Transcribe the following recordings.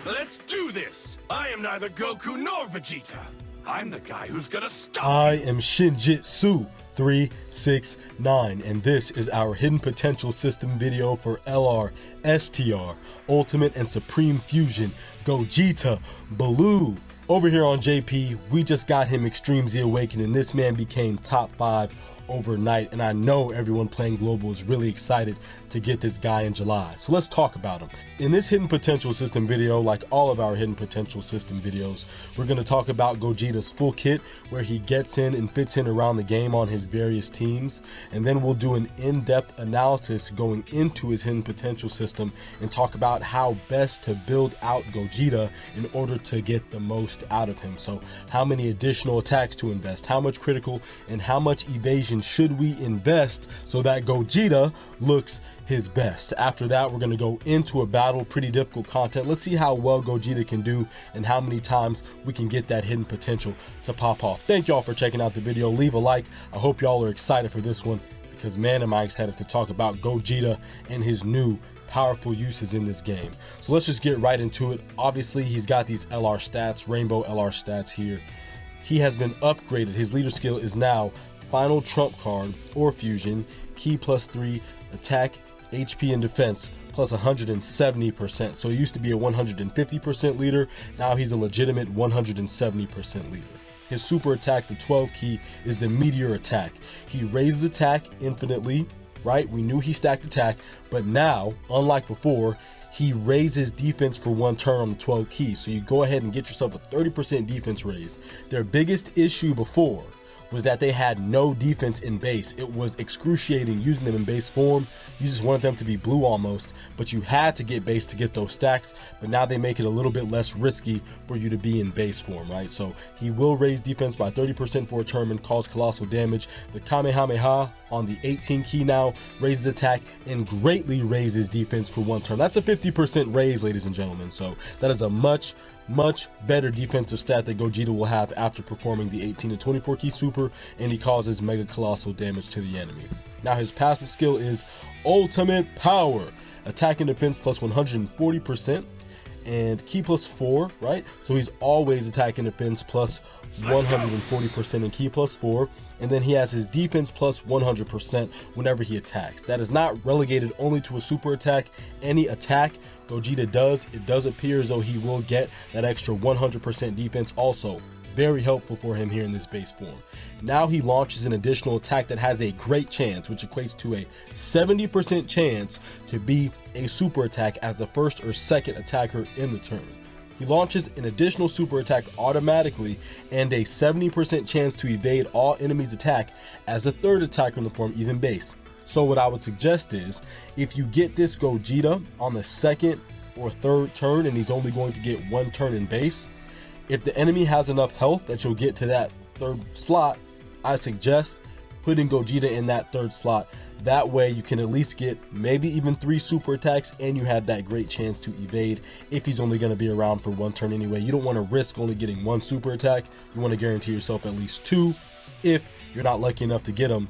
Let's do this! I am neither Goku nor Vegeta. I'm the guy who's gonna stop I you. am Shinjitsu 369, and this is our Hidden Potential System video for LR, STR, Ultimate and Supreme Fusion, Gogeta, Blue. Over here on JP, we just got him Extreme Z Awakening. This man became top 5 overnight, and I know everyone playing Global is really excited to get this guy in July. So let's talk about him. In this Hidden Potential System video, like all of our Hidden Potential System videos, we're going to talk about Gogeta's full kit, where he gets in and fits in around the game on his various teams, and then we'll do an in-depth analysis going into his Hidden Potential System and talk about how best to build out Gogeta in order to get the most out of him. So how many additional attacks to invest, how much critical and how much evasion should we invest so that Gogeta looks his best. After that, we're going to go into a battle, pretty difficult content. Let's see how well Gogeta can do and how many times we can get that hidden potential to pop off. Thank y'all for checking out the video. Leave a like. I hope y'all are excited for this one, because man, am I excited to talk about Gogeta and his new powerful uses in this game. So let's just get right into it. Obviously, he's got these LR stats, rainbow LR stats here. He has been upgraded. His leader skill is now Final Trump Card or Fusion, Ki +3, attack, HP, and defense plus 170%. So he used to be a 150% leader. Now he's a legitimate 170% leader. His super attack, the 12 key, is the Meteor attack. He raises attack infinitely, right? We knew he stacked attack, but now, unlike before, he raises defense for 1 turn on the 12 key. So you go ahead and get yourself a 30% defense raise. Their biggest issue before was that they had no defense in base. It was excruciating using them in base form. You just wanted them to be blue almost, but you had to get base to get those stacks. But now they make it a little bit less risky for you to be in base form, right? So he will raise defense by 30% for a turn and cause colossal damage. The Kamehameha on the 18 key now raises attack and greatly raises defense for 1 turn. That's a 50% raise, ladies and gentlemen. So that is a much better defensive stat that Gogeta will have after performing the 18 and 24 key super, and he causes mega colossal damage to the enemy. Now his passive skill is Ultimate Power, attack and defense plus 140% and Ki +4, right? So he's always attack and defense plus 140% and Ki +4, and then he has his defense plus 100% whenever he attacks. That is not relegated only to a super attack. Any attack Gogeta does, it does appear as though he will get that extra 100% defense also. Very helpful for him here in this base form. Now he launches an additional attack that has a great chance, which equates to a 70% chance to be a super attack as the first or second attacker in the turn. He launches an additional super attack automatically and a 70% chance to evade all enemies' attack as a third attacker in the form even base. So what I would suggest is, if you get this Gogeta on the second or third turn and he's only going to get 1 turn in base, if the enemy has enough health that you'll get to that third slot, I suggest putting Gogeta in that third slot. That way you can at least get maybe even 3 super attacks, and you have that great chance to evade if he's only going to be around for 1 turn anyway. You don't want to risk only getting 1 super attack. You want to guarantee yourself at least 2 if you're not lucky enough to get him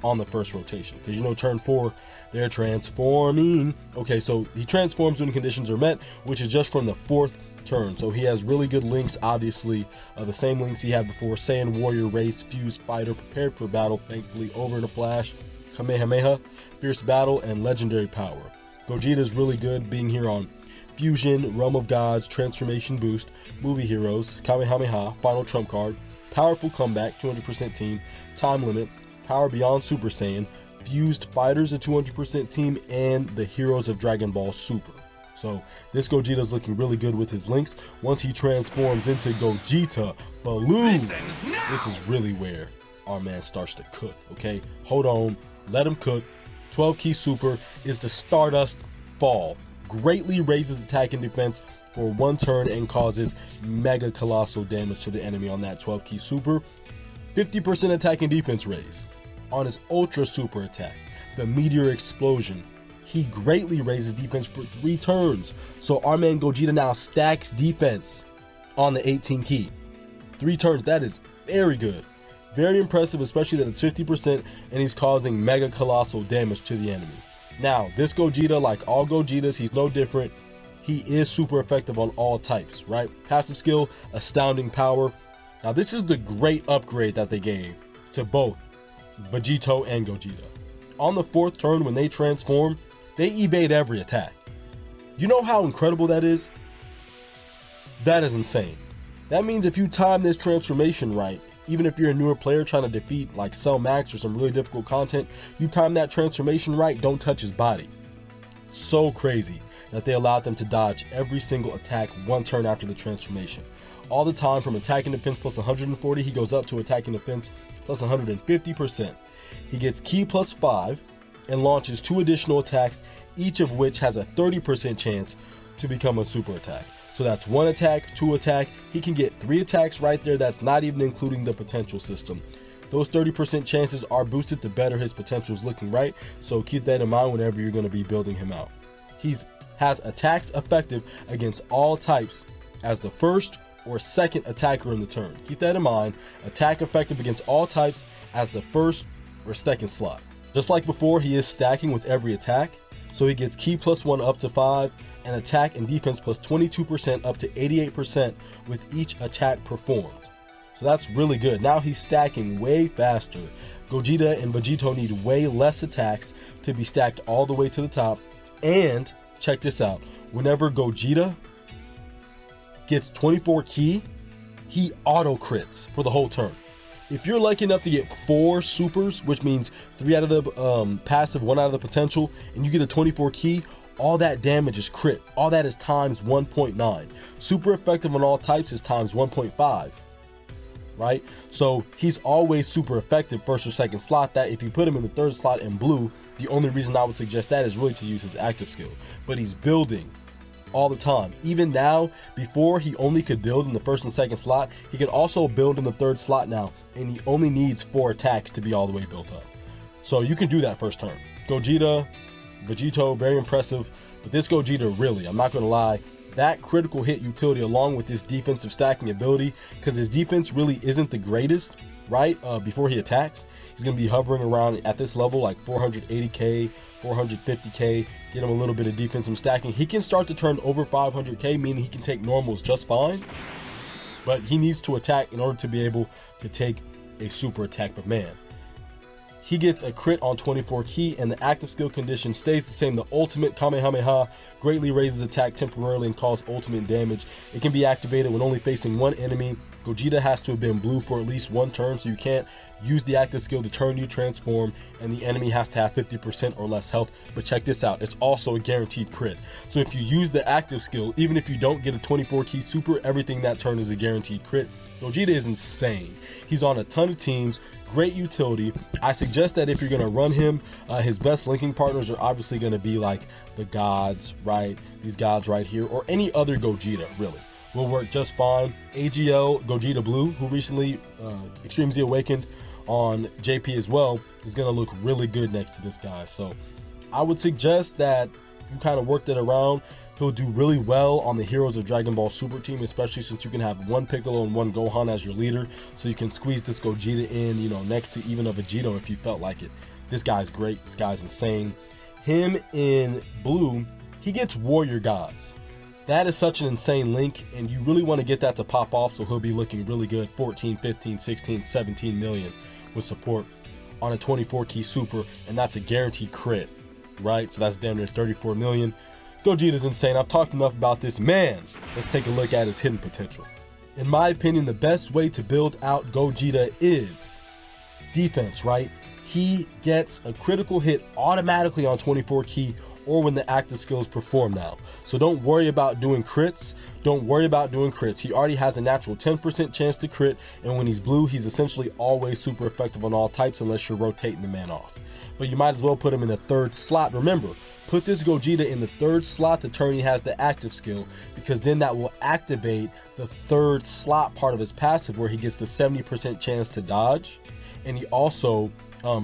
on the first rotation, because you know turn 4 they're transforming. Okay, so he transforms when conditions are met, which is just from the 4th turn. So he has really good links, obviously, the same links he had before: Saiyan Warrior, Race, Fused Fighter, Prepared for Battle, thankfully over in a flash, Kamehameha, Fierce Battle, and Legendary Power. Gogeta is really good being here on Fusion, Realm of Gods, Transformation Boost, Movie Heroes, Kamehameha, Final Trump Card, Powerful Comeback, 200% team, Time Limit, Power Beyond Super Saiyan, Fused Fighters, a 200% team, and the Heroes of Dragon Ball Super. So this Gogeta is looking really good with his links. Once he transforms into Gogeta Blue, this is really where our man starts to cook, okay? Hold on, let him cook. 12 key super is the Stardust Fall. Greatly raises attack and defense for 1 turn and causes mega colossal damage to the enemy on that 12 key super. 50% attack and defense raise. On his ultra super attack, the Meteor Explosion, he greatly raises defense for 3 turns. So our man Gogeta now stacks defense on the 18 key. 3 turns, that is very good. Very impressive, especially that it's 50% and he's causing mega colossal damage to the enemy. Now, this Gogeta, like all Gogetas, he's no different. he is super effective on all types, right? Passive skill, astounding power. Now this is the great upgrade that they gave to both Vegito and Gogeta. On the 4th turn when they transform, they evade every attack. You know how incredible that is? That is insane. That means if you time this transformation right, even if you're a newer player trying to defeat like Cell Max or some really difficult content, you time that transformation right, don't touch his body. So crazy that they allowed them to dodge every single attack 1 turn after the transformation. All the time from attacking defense plus 140, he goes up to attacking defense plus 150%. He gets ki plus 5 and launches 2 additional attacks, each of which has a 30% chance to become a super attack. So that's 1 attack, 2 attack. He can get 3 attacks right there. That's not even including the potential system. Those 30% chances are boosted the better his potential is looking, right? So keep that in mind whenever you're going to be building him out. He has attacks effective against all types as the 1st or 2nd attacker in the turn. Keep that in mind. Attack effective against all types as the 1st or 2nd slot. Just like before, he is stacking with every attack. So he gets ki plus 1 up to 5 and attack and defense plus 22% up to 88% with each attack performed. So that's really good. Now he's stacking way faster. Gogeta and Vegito need way less attacks to be stacked all the way to the top. And check this out. Whenever Gogeta gets 24 ki, he auto crits for the whole turn. If you're lucky enough to get 4 supers, which means 3 out of the passive, 1 out of the potential, and you get a 24 ki, all that damage is crit. All that is times 1.9. Super effective on all types is times 1.5. Right? So he's always super effective 1st or 2nd slot. That if you put him in the 3rd slot in blue, the only reason I would suggest that is really to use his active skill. But he's building all the time. Even now, before he only could build in the 1st and 2nd slot, he can also build in the 3rd slot now, and he only needs 4 attacks to be all the way built up. So you can do that 1st turn. Gogeta, Vegito, very impressive. But this Gogeta, really, I'm not going to lie, that critical hit utility along with this defensive stacking ability, because his defense really isn't the greatest, right? Before he attacks, he's going to be hovering around at this level like 480k, 450k, get him a little bit of defensive stacking. He can start to turn over 500k, meaning he can take normals just fine, but he needs to attack in order to be able to take a super attack. But man, he gets a crit on 24 ki, and the active skill condition stays the same. The ultimate Kamehameha greatly raises attack temporarily and causes ultimate damage. It can be activated when only facing 1 enemy. Gogeta has to have been blue for at least 1 turn, so you can't use the active skill to turn you transform, and the enemy has to have 50% or less health. But check this out, it's also a guaranteed crit. So if you use the active skill, even if you don't get a 24 ki super, everything that turn is a guaranteed crit. Gogeta is insane. He's on a ton of teams, great utility. I suggest that if you're going to run him, his best linking partners are obviously going to be like the gods, right? These gods right here, or any other Gogeta, really, will work just fine. AGL Gogeta Blue, who recently Extreme Z Awakened on JP as well, is going to look really good next to this guy. So I would suggest that you kind of work that around. He'll do really well on the Heroes of Dragon Ball Super team, especially since you can have 1 Piccolo and 1 Gohan as your leader. So you can squeeze this Gogeta in, you know, next to even a Vegito if you felt like it. This guy's great. This guy's insane. Him in blue, he gets Warrior Gods. That is such an insane link, and you really want to get that to pop off, so he'll be looking really good. 14, 15, 16, 17 million with support on a 24 ki super, and that's a guaranteed crit, right? So that's damn near 34 million. Gogeta's insane. I've talked enough about this man. Let's take a look at his hidden potential. In my opinion, the best way to build out Gogeta is defense, right? He gets a critical hit automatically on 24 ki or when the active skills perform now. So don't worry about doing crits. Don't worry about doing crits. He already has a natural 10% chance to crit, and when he's blue, he's essentially always super effective on all types unless you're rotating the man off. But you might as well put him in the 3rd slot. Remember, put this Gogeta in the 3rd slot the turn he has the active skill, because then that will activate the 3rd slot part of his passive where he gets the 70% chance to dodge, and he also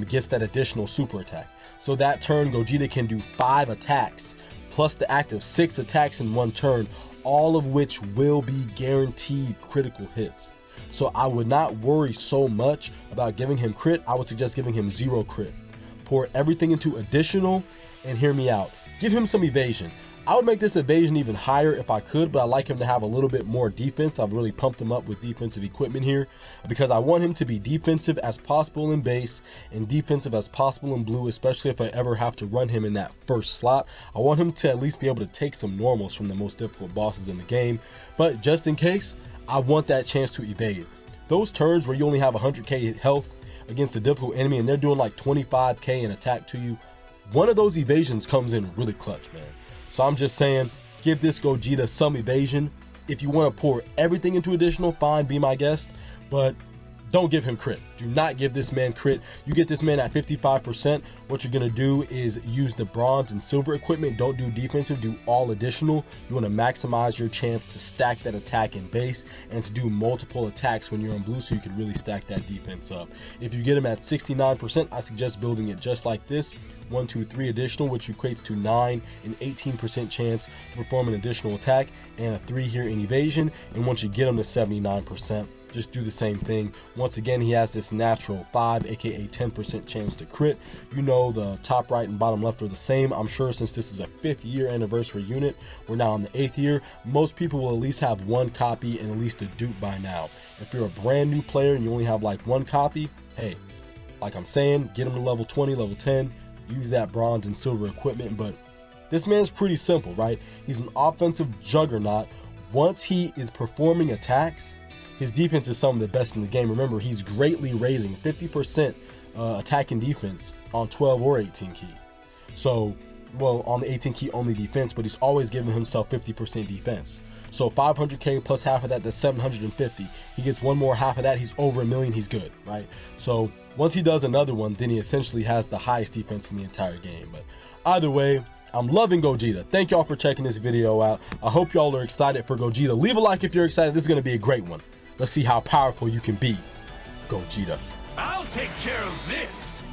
gets that additional super attack. So that turn, Gogeta can do 5 attacks, plus the active 6 attacks in 1 turn, all of which will be guaranteed critical hits. So I would not worry so much about giving him crit. I would suggest giving him 0 crit. Pour everything into additional, and hear me out. Give him some evasion. I would make this evasion even higher if I could, but I like him to have a little bit more defense. I've really pumped him up with defensive equipment here because I want him to be defensive as possible in base and defensive as possible in blue, especially if I ever have to run him in that first slot. I want him to at least be able to take some normals from the most difficult bosses in the game, but just in case, I want that chance to evade. Those turns where you only have 100k health against a difficult enemy and they're doing like 25k in attack to you, one of those evasions comes in really clutch, man. So I'm just saying, give this Gogeta some evasion. If you want to pour everything into additional, fine, be my guest, but don't give him crit. Do not give this man crit. You get this man at 55%. What you're going to do is use the bronze and silver equipment. Don't do defensive, do all additional. You want to maximize your chance to stack that attack in base and to do multiple attacks when you're on blue so you can really stack that defense up. If you get him at 69%, I suggest building it just like this. 1, 2, 3 additional, which equates to 9 and 18% chance to perform an additional attack and a 3 here in evasion. And once you get him to 79%, just do the same thing. Once again, he has this natural 5, aka 10% chance to crit. You know, the top right and bottom left are the same. I'm sure since this is a 5th year anniversary unit, we're now in the 8th year, most people will at least have 1 copy and at least a dupe by now. If you're a brand new player and you only have like 1 copy, hey, like I'm saying, get him to level 20, level 10, use that bronze and silver equipment. But this man's pretty simple, right? He's an offensive juggernaut. Once he is performing attacks, his defense is some of the best in the game. Remember, he's greatly raising 50% attack and defense on 12 or 18 key. So, well, on the 18 key only defense, but he's always giving himself 50% defense. So 500k plus half of that, that's 750. He gets one more half of that, he's over 1 million, he's good, right? So once he does another one, then he essentially has the highest defense in the entire game. But either way, I'm loving Gogeta. Thank y'all for checking this video out. I hope y'all are excited for Gogeta. Leave a like if you're excited. This is going to be a great one. Let's see how powerful you can be, Gogeta. I'll take care of this.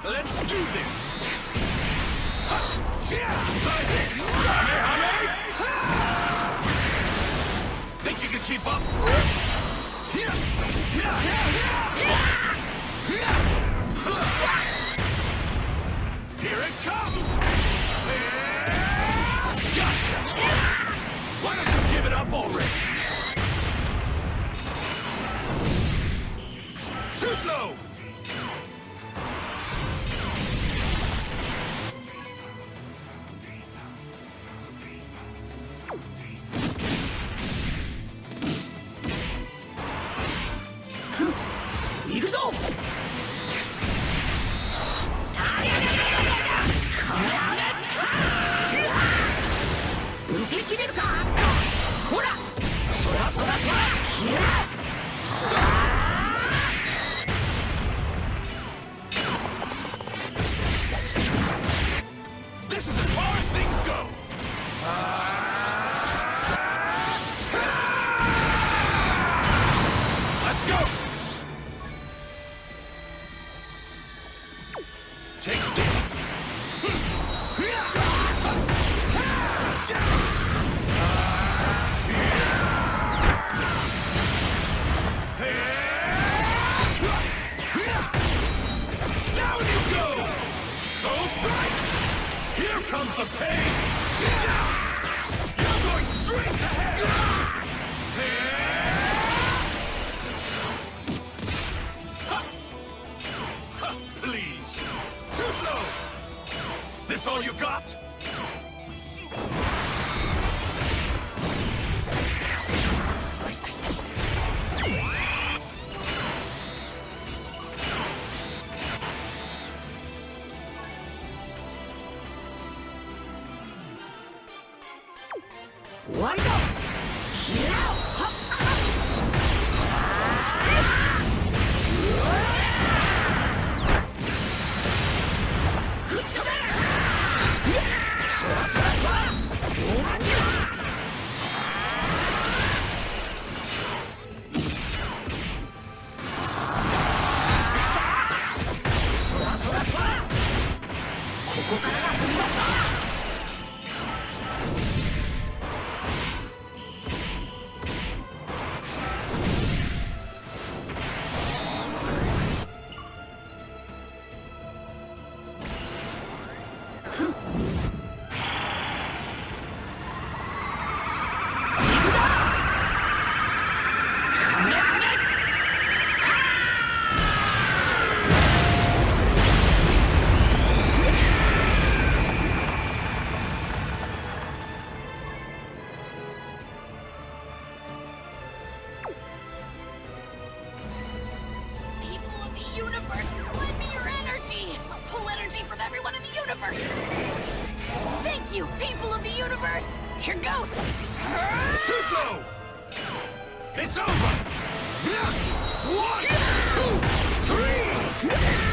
Let's do this. Try this. Think you can keep up? Here it comes. Gotcha. Why don't you give it up already? Too slow. This is as far as things go. Let's go. Take this. Down you go. Soul strike. Here comes the pain. You're going straight to hell. Please. Too slow. This all you got? こからが本番だ。Universe, lend me your energy! I'll pull energy from everyone in the universe! Thank you, people of the universe! Here goes! Too slow! It's over! 1, 2, 3!